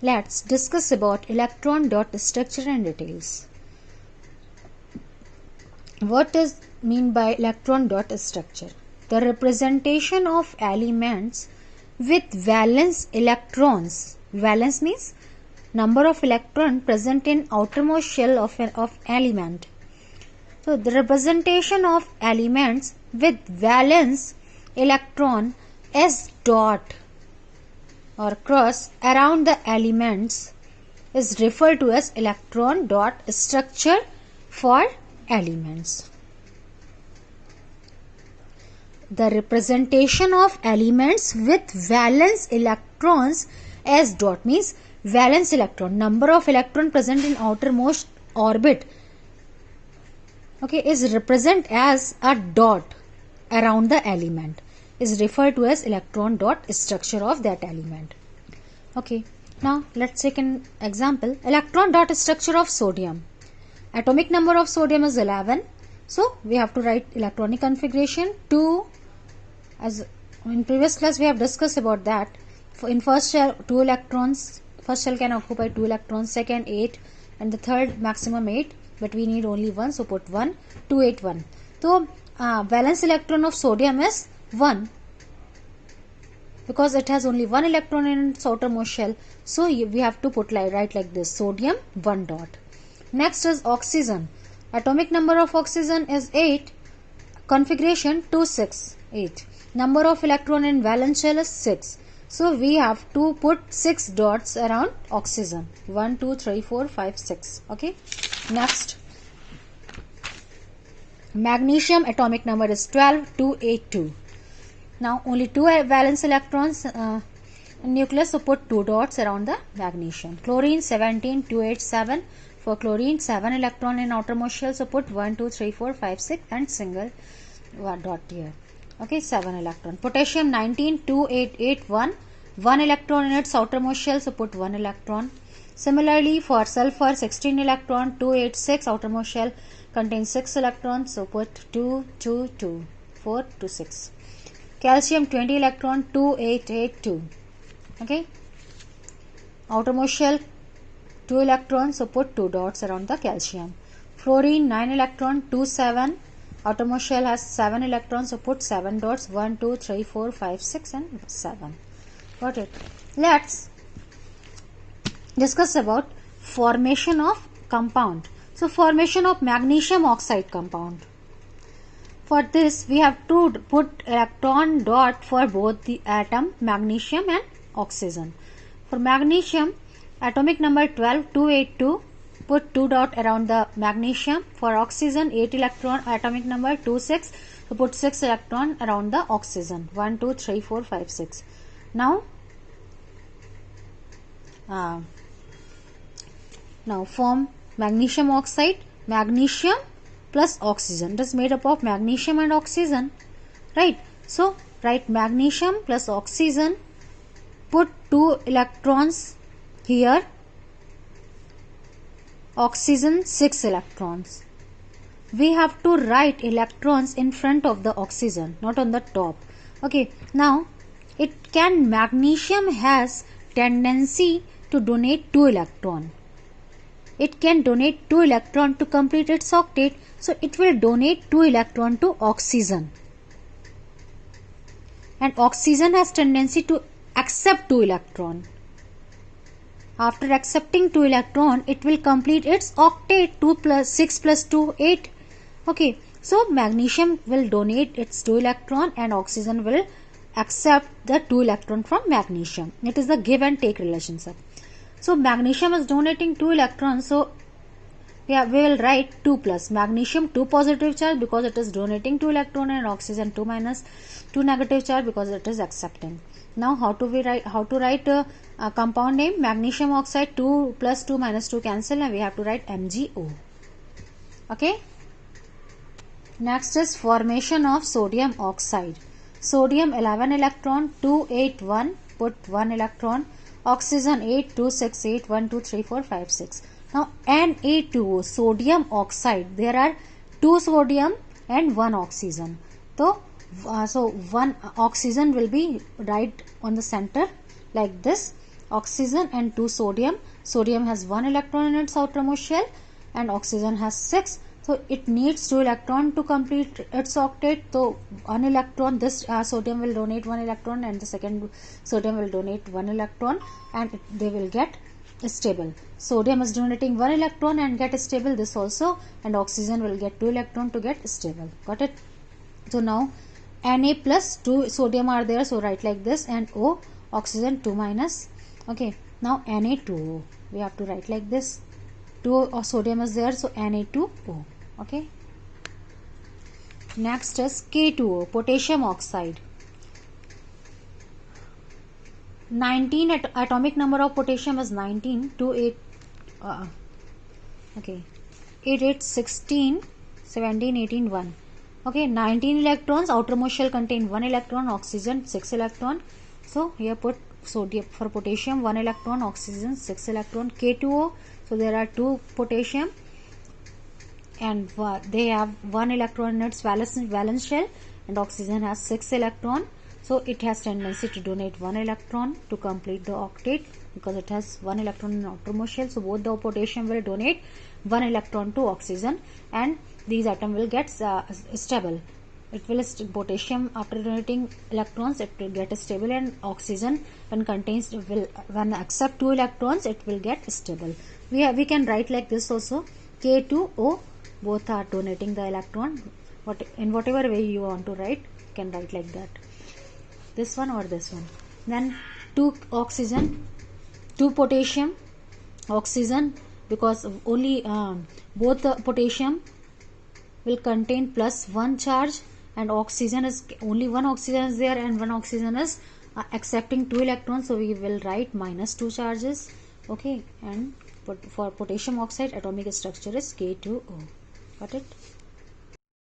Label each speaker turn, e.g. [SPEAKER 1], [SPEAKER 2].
[SPEAKER 1] let's discuss about electron dot structure and details. What is mean by electron dot structure? The representation of elements with valence electrons. Valence means number of electron present in outermost shell of element. So the representation of elements with valence electron S dot or cross around the elements is referred to as electron dot structure for elements. The representation of elements with valence electrons S dot means valence electron, number of electron present in outermost orbit, okay, is represent as a dot around the element, is referred to as electron dot structure of that element. Okay, now let's take an example. Electron dot structure of sodium. Atomic number of sodium is 11, so we have to write electronic configuration 2. As in previous class we have discussed about that. In first shell 2 electrons, first shell can occupy 2 electrons, second 8, and the third maximum 8, but we need only 1, so put 1, 2, 8, 1. So valence electron of sodium is 1 because it has only 1 electron in its outermost shell, so we have to put write like this, sodium 1 dot. Next is oxygen. Atomic number of oxygen is 8, configuration 2, 6, 8. Number of electron in valence shell is 6. So we have to put 6 dots around oxygen. 1, 2, 3, 4, 5, 6. Okay. Next. Magnesium atomic number is 12, 2, 8, 2. Now only 2 valence electrons in nucleus, so put 2 dots around the magnesium. Chlorine 17, 2, 8, 7. For chlorine 7 electron in outermost shell, so put 1, 2, 3, 4, 5, 6 and single dot here. Okay, 7 electron. Potassium 19, 2, 8, 8, 1. 1 electron in its outermost shell, so put 1 electron. Similarly, for sulfur 16 electron, 2, 8, 6, outermost shell contains 6 electrons, so put 2, 2, 2, 4 to 6. Calcium 20 electron, 2, 8, 8, 2. Okay. Outermost shell 2 electrons, so put 2 dots around the calcium. Fluorine 9 electron, 2, 7. Outermost shell has 7 electrons, so put 7 dots, 1, 2, 3, 4, 5, 6 and 7. Got it. Let's discuss about formation of compound. So formation of magnesium oxide compound. For this we have to put electron dot for both the atom magnesium and oxygen. For magnesium atomic number 12, 2, 8, 2. Put 2 dot around the magnesium. For oxygen 8 electron atomic number 2, 6. So put 6 electron around the oxygen. 1, 2, 3, 4, 5, 6. Now form magnesium oxide. Magnesium plus oxygen. It is made up of magnesium and oxygen. Right. So write magnesium plus oxygen. Put 2 electrons here. Oxygen 6 electrons. We have to write electrons in front of the oxygen, not on the top. Okay. Now magnesium has tendency to donate 2 electron. It can donate 2 electron to complete its octet, so it will donate 2 electron to oxygen. And oxygen has tendency to accept 2 electron. After accepting 2 electron, it will complete its octet. 2 plus 6 plus 2, 8. Okay, so magnesium will donate its 2 electron and oxygen will accept the 2 electron from magnesium. It is the give and take relationship. So magnesium is donating 2 electrons, so we will write 2 plus. Magnesium 2 positive charge because it is donating 2 electron, and oxygen 2 minus 2 negative charge because it is accepting. Now how to write a compound name? Magnesium oxide 2 plus 2 minus 2 cancel, and we have to write MgO. Okay. Next is formation of sodium oxide. Sodium 11 electron, 2, 8, 1. Put 1 electron. Oxygen 8, 2, 6, 8, 1, 2, 3, 4, 5, 6. Now Na2O, sodium oxide. There are 2 sodium and 1 oxygen. So 1 oxygen will be right on the center like this. oxygen and 2 sodium. Sodium has 1 electron in its outermost shell and oxygen has 6. So it needs 2 electron to complete its octet. So 1 electron, this sodium will donate 1 electron and the second sodium will donate 1 electron, and they will get stable. Sodium is donating 1 electron and get stable, this also, and oxygen will get 2 electron to get stable. Got it? So now Na plus 2 sodium are there, so write like this, and O, oxygen 2 minus. Okay, now Na2O, we have to write like this. 2 sodium is there, so Na2O. Okay, next is K2O, potassium oxide. 19 atomic number of potassium is 19. 8, 8, 16, 17, 18, 1. Okay, 19 electrons, outermost shell contain 1 electron, oxygen 6 electron. So here put sodium for potassium 1 electron, oxygen 6 electron. K2O, so there are 2 potassium and they have 1 electron in its valence shell, and oxygen has 6 electron. So it has tendency to donate 1 electron to complete the octet because it has 1 electron in outermost shell. So both the potassium will donate 1 electron to oxygen, and these atoms will get stable. It will potassium, after donating electrons, it will get stable, and oxygen when accept 2 electrons, it will get stable. We can write like this also. K2O, both are donating the electron. In whatever way you want to write, you can write like that. This one or this one. Then 2 oxygen, 2 potassium, oxygen, because only both the potassium will contain plus 1 charge, and oxygen is only 1 oxygen is there, and 1 oxygen is accepting 2 electrons, so we will write minus 2 charges. Okay, and for potassium oxide, atomic structure is K2O. Got it?